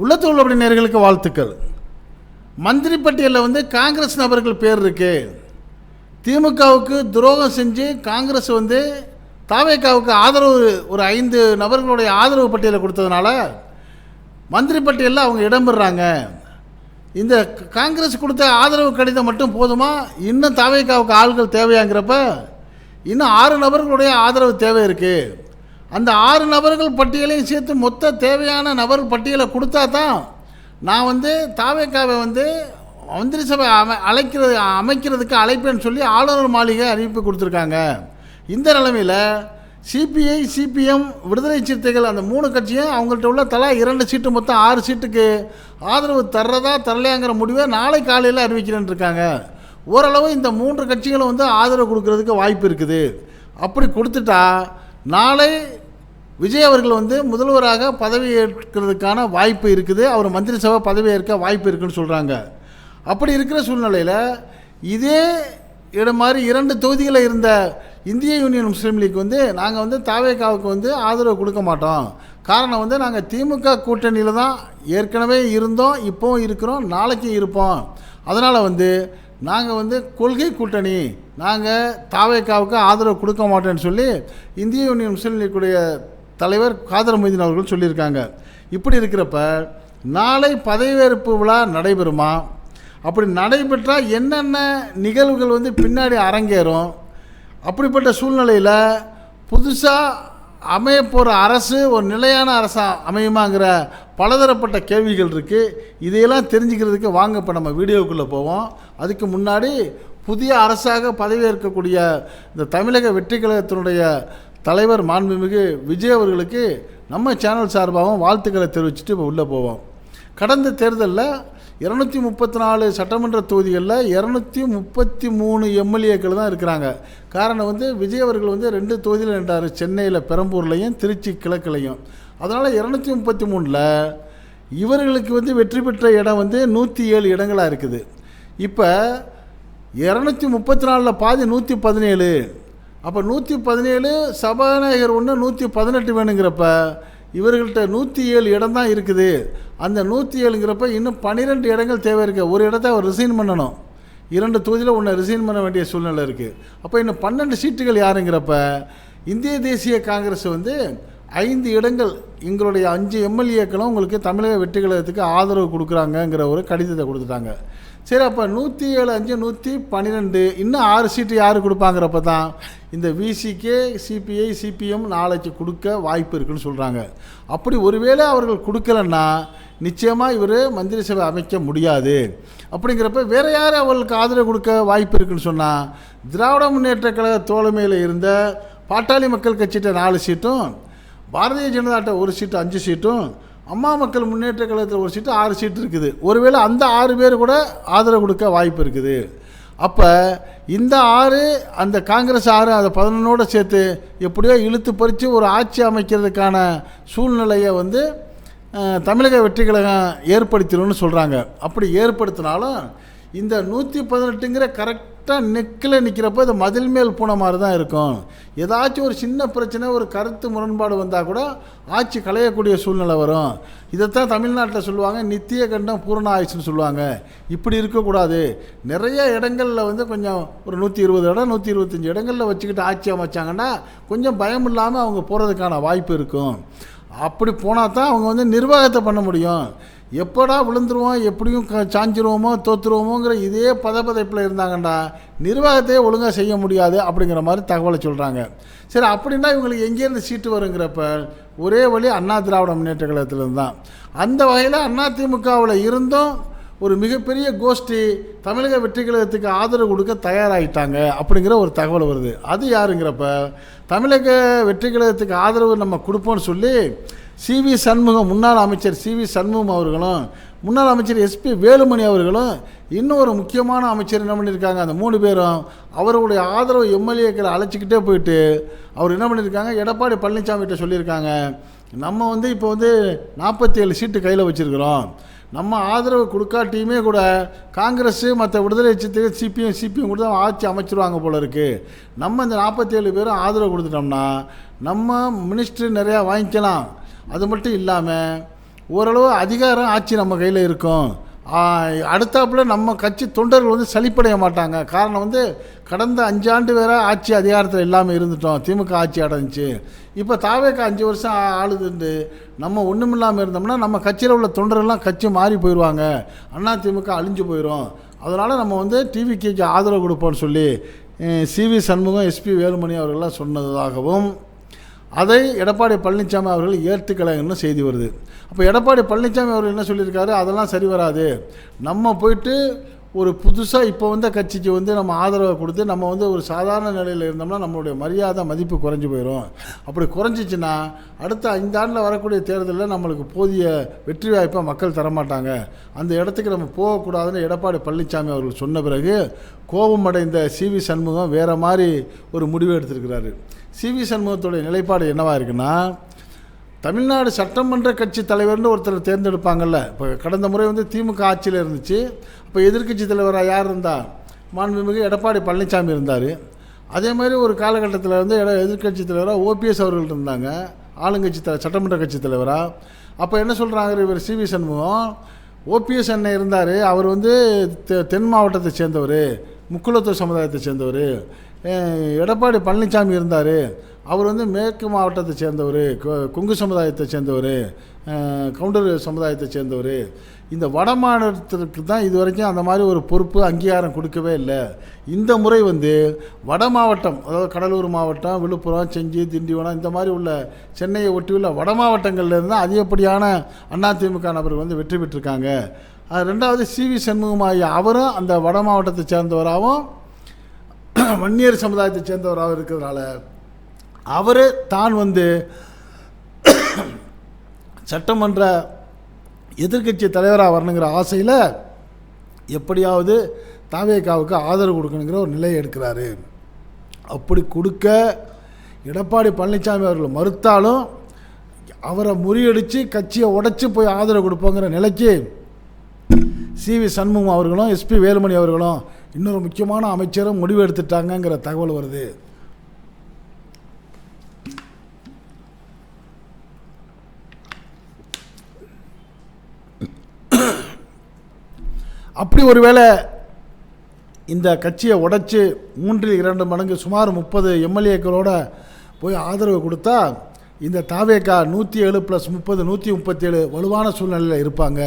உள்ளத்தில் உள்ளபடி நேயர்களுக்கு வாழ்த்துக்கள். மந்திரி பட்டியலில் வந்து காங்கிரஸ் நபர்கள் பேர் இருக்கு. திமுகவுக்கு துரோகம் செஞ்சு காங்கிரஸ் வந்து தாவேகாவுக்கு ஆதரவு ஒரு 5 நபர்களுடைய ஆதரவு பட்டியலை கொடுத்ததுனால மந்திரி பட்டியலில் அவங்க இடம்பெறாங்க. இந்த காங்கிரஸ் கொடுத்த ஆதரவு கடிதம் மட்டும் போதுமா, இன்னும் தாவேகாவுக்கு ஆள்கள் தேவையாங்கிறப்ப இன்னும் 6 நபர்களுடைய ஆதரவு தேவை இருக்குது. அந்த 6 நபர்கள் பட்டியலையும் சேர்த்து மொத்த தேவையான நபர் பட்டியலை கொடுத்தா தான் நான் வந்து தாவேகாவை வந்து மந்திரி சபை அமைக்கிறதுக்கு அழைப்பேன்னு சொல்லி ஆளுநர் மாளிகை அறிவிப்பு கொடுத்துருக்காங்க. இந்த நிலைமையில் சிபிஐ, சிபிஎம், விடுதலை சிறுத்தைகள் அந்த 3 கட்சியும் அவங்கள்ட்ட உள்ள தலா 2 சீட்டு மொத்தம் 6 சீட்டுக்கு ஆதரவு தர்றதா தரலையாங்கிற முடிவை நாளை காலையில் அறிவிக்கிறேன்னு இருக்காங்க. ஓரளவு இந்த 3 கட்சிகளும் வந்து ஆதரவு கொடுக்கறதுக்கு வாய்ப்பு இருக்குது. அப்படி கொடுத்துட்டா நாளை விஜய் அவர்கள் வந்து முதல்வராக பதவி ஏற்கிறதுக்கான வாய்ப்பு இருக்குது. அவர் மந்திரி சபை பதவி ஏற்க வாய்ப்பு இருக்குன்னு சொல்கிறாங்க. அப்படி இருக்கிற சூழ்நிலையில் இதே இடம் மாதிரி 2 தொகுதிகளில் இருந்த இந்திய யூனியன் முஸ்லீம் லீக் வந்து நாங்கள் வந்து தாவேகாவுக்கு வந்து ஆதரவு கொடுக்க மாட்டோம். காரணம் வந்து நாங்கள் திமுக கூட்டணியில் தான் ஏற்கனவே இருந்தோம், இப்போவும் இருக்கிறோம், நாளைக்கும் இருப்போம். அதனால் வந்து நாங்கள் வந்து கொள்கை கூட்டணி, நாங்கள் தாவேகாவுக்கு ஆதரவு கொடுக்க மாட்டோன்னு சொல்லி இந்திய யூனியன் முஸ்லீம் லீக்குடைய தலைவர் காதர் மொய்தீன் அவர்கள் சொல்லியிருக்காங்க. இப்படி இருக்கிறப்ப நாளை பதவியேற்பு விழா நடைபெறுமா? அப்படி நடைபெற்றால் என்னென்ன நிகழ்வுகள் வந்து பின்னாடி அரங்கேறும்? அப்படிப்பட்ட சூழ்நிலையில் புதுசாக அமைய போகிற அரசு ஒரு நிலையான அரசாக அமையுமாங்கிற பலதரப்பட்ட கேள்விகள் இருக்குது. இதையெல்லாம் தெரிஞ்சுக்கிறதுக்கு வாங்க இப்போ நம்ம வீடியோக்குள்ளே போவோம். அதுக்கு முன்னாடி புதிய அரசாக பதவியேற்கக்கூடிய இந்த தமிழக வெற்றி கழகத்தினுடைய தலைவர் மாண்புமிகு விஜய் அவர்களுக்கு நம்ம சேனல் சார்பாகவும் வாழ்த்துக்களை தெரிவிச்சுட்டு இப்போ உள்ளே போவோம். கடந்த தேர்தலில் 234 சட்டமன்ற தொகுதிகளில் 233 எம்எல்ஏக்கள் தான் இருக்கிறாங்க. காரணம் வந்து விஜய் அவர்கள் வந்து 2 தொகுதியில் நின்றார், சென்னையில் பெரம்பூர்லையும் திருச்சி கிழக்குலையும். அதனால் 233ல் இவர்களுக்கு வந்து வெற்றி பெற்ற இடம் வந்து 107 இடங்களாக இருக்குது. இப்போ 234ல் பாதி 117. அப்போ 117 சபாநாயகர் 118 வேணுங்கிறப்ப இவர்கள்ட்ட 107 இடம் தான் இருக்குது. அந்த 107ங்கிறப்ப இன்னும் 12 இடங்கள் தேவை இருக்குது. ஒரு இடத்த அவர் ரிசைன் பண்ணணும், 2 தொகுதியில் ஒன்று ரிசைன் பண்ண வேண்டிய சூழ்நிலை இருக்குது. அப்போ இன்னும் 12 சீட்டுகள் யாருங்கிறப்ப இந்திய தேசிய காங்கிரஸ் வந்து 5 இடங்கள், எங்களுடைய 5 எம்எல்ஏக்களும் உங்களுக்கு தமிழக வெற்றி கழகத்துக்கு ஆதரவு கொடுக்குறாங்கங்கிற ஒரு கடிதத்தை கொடுத்துட்டாங்க. சரி, அப்போ 107, 5, 112, இன்னும் 6 சீட்டு யார் கொடுப்பாங்கிறப்ப தான் இந்த விசிகே, சிபிஐ, சிபிஎம் நாளைக்கு கொடுக்க வாய்ப்பு இருக்குன்னு சொல்கிறாங்க. அப்படி ஒருவேளை அவர்கள் கொடுக்கலன்னா நிச்சயமாக இவர் மந்திரி சபை அமைக்க முடியாது. அப்படிங்கிறப்ப வேறு யார் அவர்களுக்கு ஆதரவு கொடுக்க வாய்ப்பு இருக்குன்னு சொன்னால் திராவிட முன்னேற்ற கழக தோழமையில் இருந்த பாட்டாளி மக்கள் கட்சிகிட்ட 4 சீட்டும், பாரதிய ஜனதாட்ட 1 சீட்டு 5 சீட்டும், அம்மா மக்கள் முன்னேற்ற கழகத்தில் 1 சீட்டு 6 சீட்டு இருக்குது. ஒருவேளை அந்த 6 பேர் கூட ஆதரவு கொடுக்க வாய்ப்பு இருக்குது. அப்போ இந்த 6 அந்த காங்கிரஸ் 6 அதை 11ஓடு சேர்த்து எப்படியோ இழுத்து பறித்து ஒரு ஆட்சி அமைக்கிறதுக்கான சூழ்நிலையை வந்து தமிழக வெற்றி கழகம் ஏற்படுத்திடும்னு சொல்கிறாங்க. அப்படி ஏற்படுத்தினாலும் இந்த 118ங்கிற கரெக்டாக நெக்கில் நிற்கிறப்ப இது மதில் மேல் போன மாதிரி தான் இருக்கும். ஏதாச்சும் ஒரு சின்ன பிரச்சனை, ஒரு கருத்து முரண்பாடு வந்தால் கூட ஆட்சி களையக்கூடிய சூழ்நிலை வரும். இதைத்தான் தமிழ்நாட்டில் சொல்லுவாங்க நித்திய கண்டம் பூரண ஆயுசுன்னு சொல்லுவாங்க. இப்படி இருக்கக்கூடாது. நிறைய இடங்களில் வந்து கொஞ்சம் ஒரு 120 இடம் 125 இடங்களில் வச்சுக்கிட்டு ஆட்சி அமைச்சாங்கன்னா கொஞ்சம் பயம் இல்லாமல் அவங்க போகிறதுக்கான வாய்ப்பு இருக்கும். அப்படி போனால் தான் அவங்க வந்து நிர்வாகத்தை பண்ண முடியும். எப்படா விழுந்துருவோம், எப்படியும் சாஞ்சிருவோமோ தோற்றுருவோமோங்கிற இதே பதப்பதைப்பில் இருந்தாங்கண்டா நிர்வாகத்தையே ஒழுங்காக செய்ய முடியாது அப்படிங்கிற மாதிரி தகவலை சொல்கிறாங்க. சரி, அப்படின்னா இவங்களுக்கு எங்கேருந்து சீட்டு வருங்கிறப்ப ஒரே வழி அண்ணா திராவிட முன்னேற்ற கழகத்திலிருந்து தான். அந்த வகையில் அதிமுகவில் இருந்தும் ஒரு மிகப்பெரிய கோஷ்டி தமிழக வெற்றி கழகத்துக்கு ஆதரவு கொடுக்க தயாராகிட்டாங்க அப்படிங்கிற ஒரு தகவல் வருது. அது யாருங்கிறப்ப தமிழக வெற்றி கழகத்துக்கு ஆதரவு நம்ம கொடுப்போம்னு சொல்லி சிவி சண்முகம், முன்னாள் அமைச்சர் சிவி சண்முகம் அவர்களும், முன்னாள் அமைச்சர் எஸ்பி வேலுமணி அவர்களும், இன்னும் ஒரு முக்கியமான அமைச்சர் என்ன பண்ணியிருக்காங்க, அந்த 3 பேரும் அவருடைய ஆதரவு எம்எல்ஏக்களை அழைச்சிக்கிட்டே போயிட்டு அவர் என்ன பண்ணியிருக்காங்க, எடப்பாடி பழனிசாமிகிட்ட சொல்லியிருக்காங்க, நம்ம வந்து இப்போ வந்து 47 சீட்டு கையில் வச்சுருக்கிறோம், நம்ம ஆதரவு கொடுக்காட்டியுமே கூட காங்கிரஸ் மற்ற விடுதலை சிறுத்தைகள் சிபிஎம் கூட தான் ஆட்சி அமைச்சிருவாங்க போல இருக்குது. நம்ம இந்த 47 பேரும் ஆதரவு கொடுத்துட்டோம்னா நம்ம மினிஸ்ட்ரி நிறையா வாங்கிக்கலாம். அது மட்டும் இல்லாமல் ஓரளவு அதிகாரம் ஆட்சி நம்ம கையில் இருக்கும். அடுத்தாப்புல நம்ம கட்சி தொண்டர்கள் வந்து சலிப்படைய மாட்டாங்க. காரணம் வந்து கடந்த 5 ஆண்டு வேற ஆட்சி அதிகாரத்தில் இல்லாமல் இருந்துட்டோம், திமுக ஆட்சி அடைஞ்சிச்சு. இப்போ தாவேக்கா 5 வருஷம் ஆளுதுண்டு நம்ம ஒன்றும் இல்லாமல் இருந்தோம்னா நம்ம கட்சியில் உள்ள தொண்டர்கள்லாம் கட்சி மாறி போயிடுவாங்க, அண்ணா திமுக அழிஞ்சு போயிடும். அதனால் நம்ம வந்து டிவிகேக்கு ஆதரவு கொடுப்போம்னு சொல்லி சிவி சண்முகம், எஸ்பி வேலுமணி அவர்கள்லாம் சொன்னதாகவும் அதை எடப்பாடி பழனிசாமி அவர்கள் ஏற்றுக்கலைன்னு செய்தி வருது. அப்போ எடப்பாடி பழனிசாமி அவர்கள் என்ன சொல்லியிருக்காரு, அதெல்லாம் சரி வராது, நம்ம போயிட்டு ஒரு புதுசாக இப்போ வந்த கட்சிக்கு வந்து நம்ம ஆதரவை கொடுத்து நம்ம வந்து ஒரு சாதாரண நிலையில் இருந்தோம்னா நம்மளுடைய மரியாதை மதிப்பு குறைஞ்சி போயிடும். அப்படி குறைஞ்சிச்சின்னா அடுத்த 5 ஆண்டில் வரக்கூடிய தேர்தலில் நம்மளுக்கு போதிய வெற்றி வாய்ப்பை மக்கள் தரமாட்டாங்க, அந்த இடத்துக்கு நம்ம போகக்கூடாதுன்னு எடப்பாடி பழனிசாமி அவர்கள் சொன்ன பிறகு கோபம் அடைந்த சிவி சண்முகம் வேறு மாதிரி ஒரு முடிவு எடுத்திருக்கிறாரு. சிவி சண்முகத்துடைய நிலைப்பாடு என்னவாக இருக்குன்னா, தமிழ்நாடு சட்டமன்ற கட்சி தலைவர்னு ஒருத்தர் தேர்ந்தெடுப்பாங்கள்ல. இப்போ கடந்த முறை வந்து திமுக ஆட்சியில் இருந்துச்சு. இப்போ எதிர்க்கட்சி தலைவராக யார் இருந்தால், மாண்புமிகு எடப்பாடி பழனிசாமி இருந்தார். அதே மாதிரி ஒரு காலகட்டத்தில் வந்து எதிர்க்கட்சி தலைவராக ஓபிஎஸ் அவர்கள் இருந்தாங்க, ஆளுங்கட்சி சட்டமன்ற கட்சி தலைவராக. அப்போ என்ன சொல்கிறாங்க, இவர் சிவி சண்முகம், ஓபிஎஸ் அண்ணன் இருந்தார், அவர் வந்து தென் மாவட்டத்தை சேர்ந்தவர், முக்குளத்தூர் சமுதாயத்தை சேர்ந்தவர். எடப்பாடி பழனிசாமி இருந்தார், அவர் வந்து மேற்கு மாவட்டத்தை சேர்ந்தவர், கொங்கு சமுதாயத்தை சேர்ந்தவர், கவுண்டர் சமுதாயத்தை சேர்ந்தவர். இந்த வட மாநிலத்திற்கு தான் இது வரைக்கும் அந்த மாதிரி ஒரு பொறுப்பு அங்கீகாரம் கொடுக்கவே இல்லை. இந்த முறை வந்து வட மாவட்டம், அதாவது கடலூர் மாவட்டம், விழுப்புரம், செஞ்சி, திண்டிவனம், இந்த மாதிரி உள்ள சென்னையை ஒட்டியுள்ள வட மாவட்டங்கள்லேருந்து அதிகப்படியான அதிமுக நபர்கள் வந்து வெற்றி பெற்றிருக்காங்க. ரெண்டாவது சிவி சண்முகமாகிய அவரும் அந்த வட மாவட்டத்தை சேர்ந்தவராகவும் வன்னியர் சமுதாயத்தை சேர்ந்தவராக இருக்கிறதுனால அவர் தான் வந்து சட்டமன்ற எதிர்க்கட்சி தலைவராக வரணுங்கிற ஆசையில் எப்படியாவது தாவேகாவுக்கு ஆதரவு கொடுக்கணுங்கிற ஒரு நிலையை எடுக்கிறாரு. அப்படி கொடுக்க எடப்பாடி பழனிசாமி அவர்கள் மறுத்தாலும் அவரை முறியடித்து கட்சியை உடைச்சி போய் ஆதரவு கொடுப்போங்கிற நிலைக்கு சிவி சண்முகம் அவர்களும் எஸ்பி வேலுமணி அவர்களும் இன்னொரு முக்கியமான அமைச்சரும் முடிவு எடுத்துட்டாங்கங்கிற தகவல் வருது. அப்படி ஒருவேளை இந்த கட்சியை உடைச்சி 3/2 மடங்கு சுமார் 30 எம்எல்ஏக்களோட போய் ஆதரவு கொடுத்தா இந்த தாவேகா 107 + 30 137 வலுவான சூழ்நிலையில் இருப்பாங்க.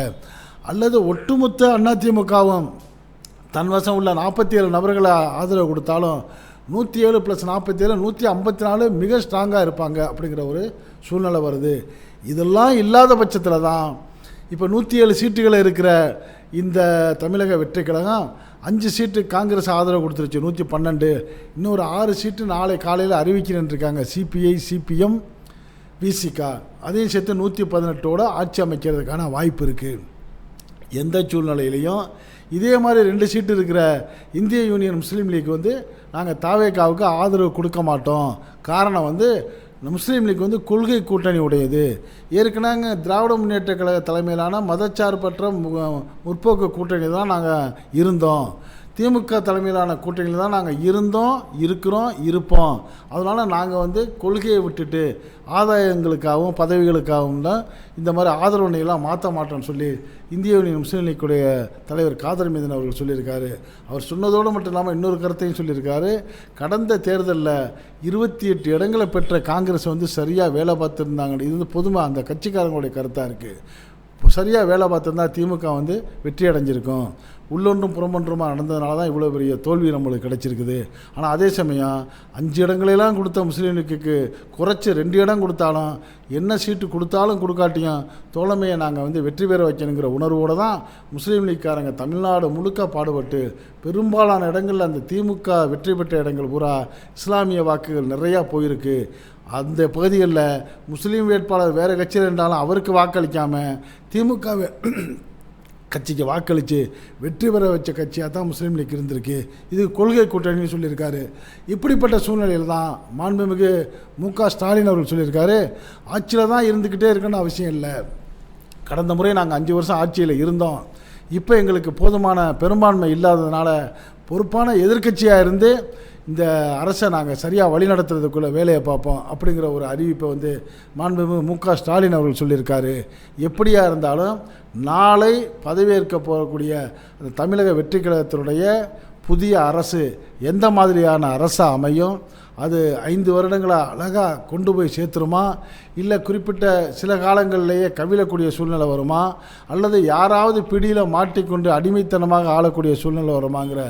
அல்லது ஒட்டுமொத்த அதிமுகவும் தன்வசம் உள்ள 47 நபர்களை ஆதரவு கொடுத்தாலும் 107 + 47 154 மிக ஸ்ட்ராங்காக இருப்பாங்க அப்படிங்கிற ஒரு சூழ்நிலை வருது. இதெல்லாம் இல்லாத பட்சத்தில் தான் இப்போ 107 சீட்டுகளை இருக்கிற இந்த தமிழக வெற்றி கழகம் 5 சீட்டு காங்கிரஸ் ஆதரவு கொடுத்துருச்சு, 112. இன்னொரு 6 சீட்டு நாளை காலையில் அறிவிக்கிறேன்னு இருக்காங்க, சிபிஐ, சிபிஎம், விசிகா. அதையும் சேர்த்து 118ஓட ஆட்சி அமைக்கிறதுக்கான வாய்ப்பு இருக்குது. எந்த சூழ்நிலையிலையும் இதே மாதிரி 2 சீட்டு இருக்கிற இந்திய யூனியன் முஸ்லீம் லீக் வந்து நாங்கள் தாவேகாவுக்கு ஆதரவு கொடுக்க மாட்டோம். காரணம் வந்து முஸ்லீம் லீக் வந்து கொள்கை கூட்டணி உடையது. ஏற்கனவே திராவிட முன்னேற்ற கழக தலைமையிலான மதச்சார்பற்ற முற்போக்கு கூட்டணி தான் நாங்கள் இருந்தோம், திமுக தலைமையிலான கூட்டணியில் தான் நாங்கள் இருந்தோம், இருக்கிறோம், இருப்போம். அதனால் நாங்கள் வந்து கொள்கையை விட்டுட்டு ஆதாயங்களுக்காகவும் பதவிகளுக்காகவும் தான் இந்த மாதிரி ஆதரவுணையெல்லாம் மாற்ற மாட்டோம்னு சொல்லி இந்திய யூனியன் முஸ்லீம் லீக்குடைய தலைவர் காதர் மீதன் அவர்கள் சொல்லியிருக்காரு. அவர் சொன்னதோடு மட்டும் இல்லாமல் இன்னொரு கருத்தையும் சொல்லியிருக்காரு. கடந்த தேர்தலில் 28 இடங்களை பெற்ற காங்கிரஸ் வந்து சரியாக வேலை பார்த்துருந்தாங்க. இது வந்து பொதுவாக அந்த கட்சிக்காரங்களுடைய கருத்தாக இருக்குது. சரியாக வேலை பார்த்துருந்தா திமுக வந்து வெற்றி அடைஞ்சிருக்கும். உள்ளொன்றும் புறமொன்றுமா நடந்ததுனால தான் இவ்வளோ பெரிய தோல்வி நம்மளுக்கு கிடச்சிருக்குது. ஆனால் அதே சமயம் 5 இடங்களெல்லாம் கொடுத்த முஸ்லீம் லீக்குக்கு குறைச்சி 2 இடம் கொடுத்தாலும், என்ன சீட்டு கொடுத்தாலும் கொடுக்காட்டியும் தோழமையை நாங்கள் வந்து வெற்றி பெற வைக்கணுங்கிற உணர்வோடு தான் முஸ்லீம் லீக்காரங்க தமிழ்நாடு முழுக்க பாடுபட்டு பெரும்பாலான இடங்களில் அந்த திமுக வெற்றி பெற்ற இடங்கள் பூரா இஸ்லாமிய வாக்குகள் நிறையா போயிருக்கு. அந்த பகுதிகளில் முஸ்லீம் வேட்பாளர் வேறு கட்சியில் இருந்தாலும் அவருக்கு வாக்களிக்காமல் திமுக கட்சிக்கு வாக்களித்து வெற்றி பெற வச்ச கட்சியாக தான் முஸ்லீம் லீக் இருந்திருக்கு. இது கொள்கை கூட்டணின்னு சொல்லியிருக்காரு. இப்படிப்பட்ட சூழ்நிலையில் தான் மாண்புமிகு மு.க. ஸ்டாலின் அவர்கள் சொல்லியிருக்காரு, ஆட்சியில் தான் இருந்துக்கிட்டே இருக்குன்னு அவசியம் இல்லை. கடந்த முறை நாங்கள் 5 வருஷம் ஆட்சியில் இருந்தோம், இப்போ எங்களுக்கு போதுமான பெரும்பான்மை இல்லாததுனால பொறுப்பான எதிர்க்கட்சியாக இருந்து இந்த அரசை நாங்கள் சரியாக வழிநடத்துறதுக்குள்ளே வேலையை பார்ப்போம் அப்படிங்கிற ஒரு அறிவிப்பை வந்து மாண்புமிகு மு.க. ஸ்டாலின் அவர்கள் சொல்லியிருக்காரு. எப்படியா இருந்தாலும் நாளை பதவியேற்க போகக்கூடிய அந்த தமிழக வெற்றி கழகத்தினுடைய புதிய அரசு எந்த மாதிரியான அரசாக அமையும், அது 5 வருடங்களாக அழகாக கொண்டு போய் சேர்த்துருமா, இல்லை குறிப்பிட்ட சில காலங்களிலேயே கவிழக்கூடிய சூழ்நிலை வருமா, அல்லது யாராவது பிடியில் மாட்டிக்கொண்டு அடிமைத்தனமாக ஆளக்கூடிய சூழ்நிலை வருமாங்கிற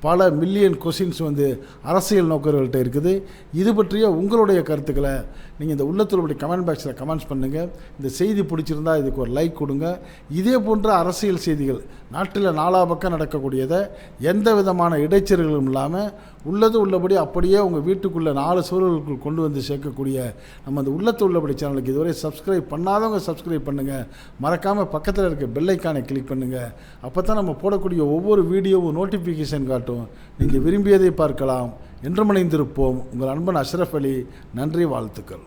பல மில்லியன் கொஸ்டின்ஸ் வந்து அரசியல் நோக்கர்கள்ட்ட இருக்குது. இது பற்றிய உங்களுடைய கருத்துக்களை நீங்கள் இந்த உள்ளத்தில் உள்ளபடி கமெண்ட் பாக்ஸில் கமெண்ட்ஸ் பண்ணுங்கள். இந்த செய்தி பிடிச்சிருந்தா இதுக்கு ஒரு லைக் கொடுங்க. இதே போன்ற அரசியல் செய்திகள் நாட்டில் 4 பக்கம் நடக்கக்கூடியதை எந்த விதமான இடைச்சல்களும் இல்லாமல் உள்ளது உள்ளபடி அப்படியே உங்கள் வீட்டுக்குள்ளே 4 சுவர்களுக்குள் கொண்டு வந்து சேர்க்கக்கூடிய நம்ம அந்த உள்ளத்தில் உள்ளபடி சேனலுக்கு இதுவரை சப்ஸ்கிரைப் பண்ணாதவங்க சப்ஸ்கிரைப் பண்ணுங்கள். மறக்காமல் பக்கத்தில் இருக்க பெல் ஐக்கானை கிளிக் பண்ணுங்கள். அப்போ தான் நம்ம போடக்கூடிய ஒவ்வொரு வீடியோவும் நோட்டிஃபிகேஷன் காட்டும். நீங்கள் விரும்பியதை பார்க்கலாம். என்றும் இணைந்திருப்போம். உங்கள் அன்பன் அஷ்ரஃப் அலி. நன்றி, வாழ்த்துக்கள்.